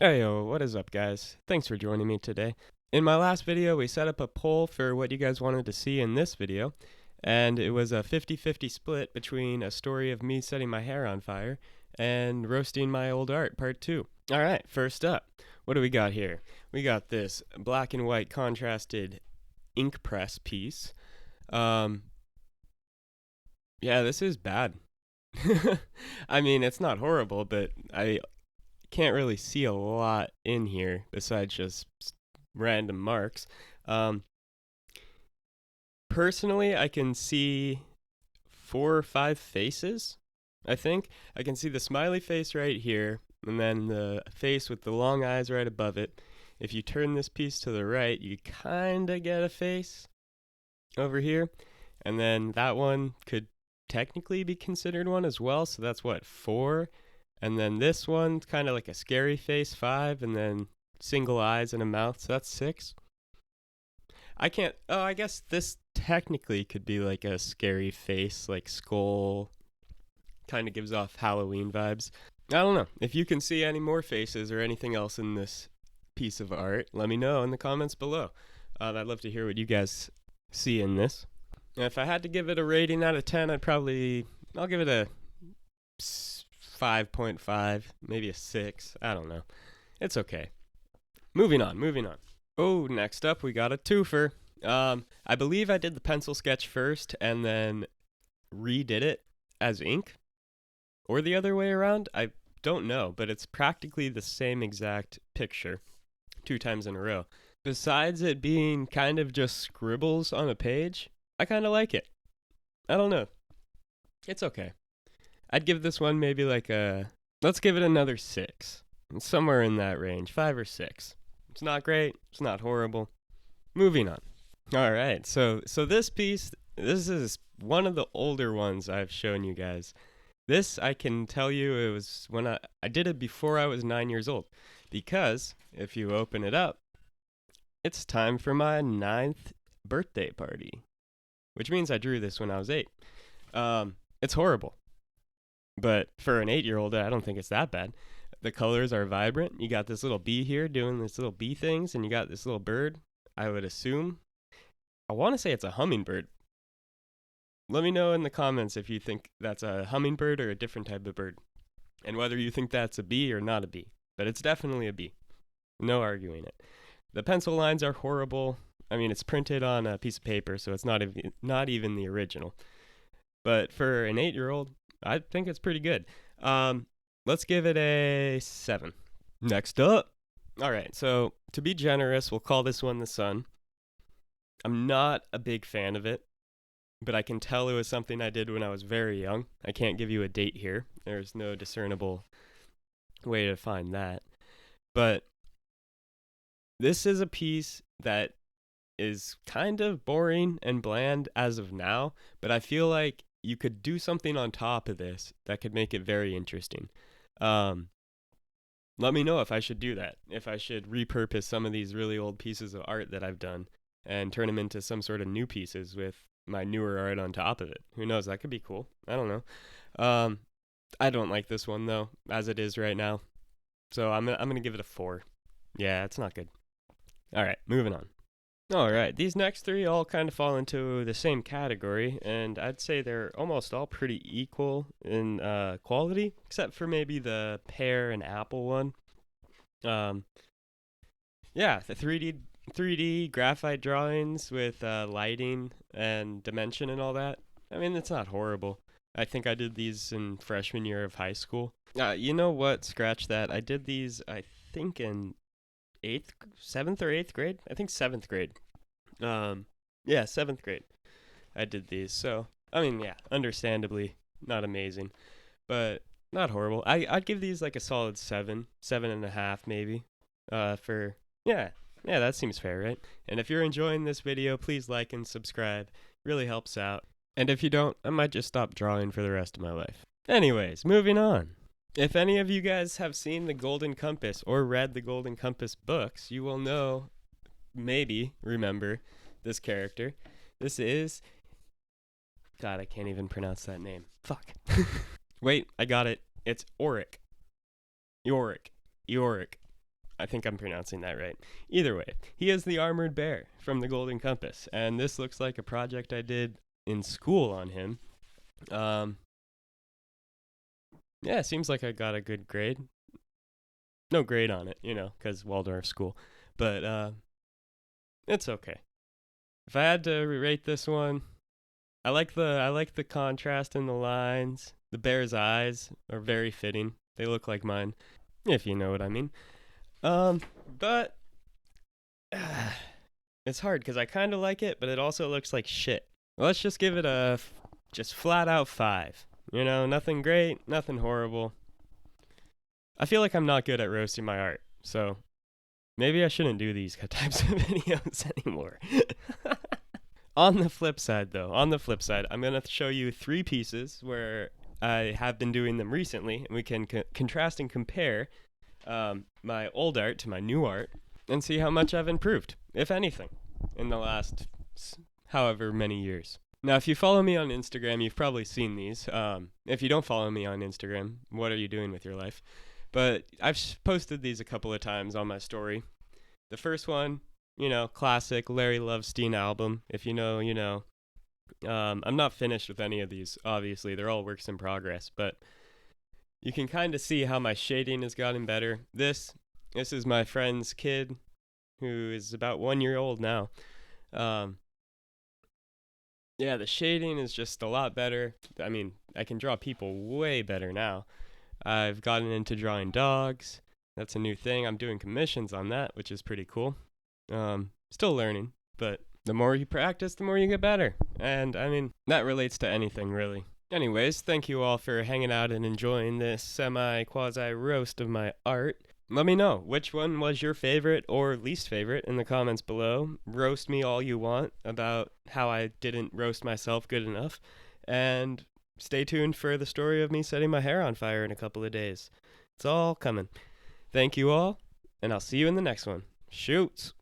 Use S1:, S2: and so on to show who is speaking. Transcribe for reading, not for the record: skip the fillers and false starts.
S1: Hey yo, what is up guys? Thanks for joining me today. In my last video, we set up a poll for what you guys wanted to see in this video, and it was a 50-50 split between a story of me setting my hair on fire and roasting my old art part 2. Alright, first up, what do we got here? We got this black and white contrasted ink press piece. Yeah, this is bad. I mean, it's not horrible, but I can't really see a lot in here besides just random marks. Um, Personally, I can see 4 or 5 faces. I think I can see the smiley face right here, and then the face with the long eyes right above it. If you turn this piece to the right, you kind of get a face over here, and then that one could technically be considered one as well. So that's what, 4, and then this one's kind of like a scary face, 5, and then single eyes and a mouth, so that's 6. I can't. Oh, I guess this technically could be like a scary face, like skull. Kind of gives off Halloween vibes. I don't know. If you can see any more faces or anything else in this piece of art, let me know in the comments below. I'd love to hear what you guys see in this. And if I had to give it a rating out of 10, I'll give it a 5.5, maybe a 6. I don't know. It's okay. Moving on. Oh, next up we got a twofer. I believe I did the pencil sketch first and then redid it as ink, or the other way around. I don't know, but it's practically the same exact picture 2 times in a row. Besides it being kind of just scribbles on a page, I kind of like it. I don't know. It's okay. I'd give this one maybe like let's give it another 6. Somewhere in that range, 5 or 6. It's not great, it's not horrible. Moving on. All right, so this piece, this is one of the older ones I've shown you guys. This, I can tell you, it was when I did it before I was 9 years old, because if you open it up, it's time for my 9th birthday party, which means I drew this when I was 8. It's horrible, but for an 8-year-old, I don't think it's that bad. The colors are vibrant. You got this little bee here doing this little bee things, and you got this little bird. I would assume, I want to say it's a hummingbird. Let me know in the comments if you think that's a hummingbird or a different type of bird, and whether you think that's a bee or not a bee. But it's definitely a bee. No arguing it. The pencil lines are horrible. I mean, it's printed on a piece of paper, so it's not even the original. But for an 8-year-old, I think it's pretty good. Let's give it a 7. Next up. All right, so to be generous, we'll call this one the sun. I'm not a big fan of it, but I can tell it was something I did when I was very young. I can't give you a date here. There's no discernible way to find that. But this is a piece that is kind of boring and bland as of now, but I feel like you could do something on top of this that could make it very interesting. Let me know if I should do that, if I should repurpose some of these really old pieces of art that I've done and turn them into some sort of new pieces with my newer art on top of it. Who knows? That could be cool. I don't know. I don't like this one though, as it is right now. So I'm gonna give it a 4. Yeah, it's not good. All right, moving on. All right, these next 3 all kind of fall into the same category, and I'd say they're almost all pretty equal in quality, except for maybe the pear and apple one. Um, yeah, the 3D graphite drawings with lighting and dimension and all that. I mean, it's not horrible. I think I did these in freshman year of high school. You know what? Scratch that. I did these, I think, in 7th or 8th grade. I think 7th grade. Yeah, 7th grade. I did these. So, I mean, yeah, understandably not amazing, but not horrible. I'd give these like a solid 7, 7.5 maybe. For yeah, yeah, that seems fair, right? And if you're enjoying this video, please like and subscribe. Really helps out. And if you don't, I might just stop drawing for the rest of my life. Anyways, moving on. If any of you guys have seen The Golden Compass or read the Golden Compass books, you will know, maybe remember this character. This is. God, I can't even pronounce that name. Fuck. Wait, I got it. It's Auric. Yorick. Yorick. I think I'm pronouncing that right. Either way, he is the armored bear from the Golden Compass, and this looks like a project I did in school on him. Um, yeah, seems like I got a good grade. No grade on it, because Waldorf school, but it's okay. If I had to rate this one, I like the contrast in the lines. The bear's eyes are very fitting. They look like mine, if you know what I mean. But it's hard because I kind of like it, but it also looks like shit. Let's just give it a just flat out 5. Nothing great, nothing horrible. I feel like I'm not good at roasting my art, so maybe I shouldn't do these types of videos anymore. On the flip side, I'm going to show you 3 pieces where I have been doing them recently, and we can contrast and compare my old art to my new art and see how much I've improved, if anything, in the last however many years. Now, if you follow me on Instagram, you've probably seen these. If you don't follow me on Instagram, what are you doing with your life? But I've posted these a couple of times on my story. The first one, classic Larry Lovestein album. If you know, you know. I'm not finished with any of these, obviously. They're all works in progress, but you can kind of see how my shading has gotten better. This is my friend's kid, who is about 1 year old now. Yeah, the shading is just a lot better. I mean, I can draw people way better now. I've gotten into drawing dogs. That's a new thing. I'm doing commissions on that, which is pretty cool. Still learning, but the more you practice, the more you get better. And I mean, that relates to anything, really. Anyways, thank you all for hanging out and enjoying this semi-quasi roast of my art. Let me know which one was your favorite or least favorite in the comments below. Roast me all you want about how I didn't roast myself good enough. And stay tuned for the story of me setting my hair on fire in a couple of days. It's all coming. Thank you all, and I'll see you in the next one. Shoots!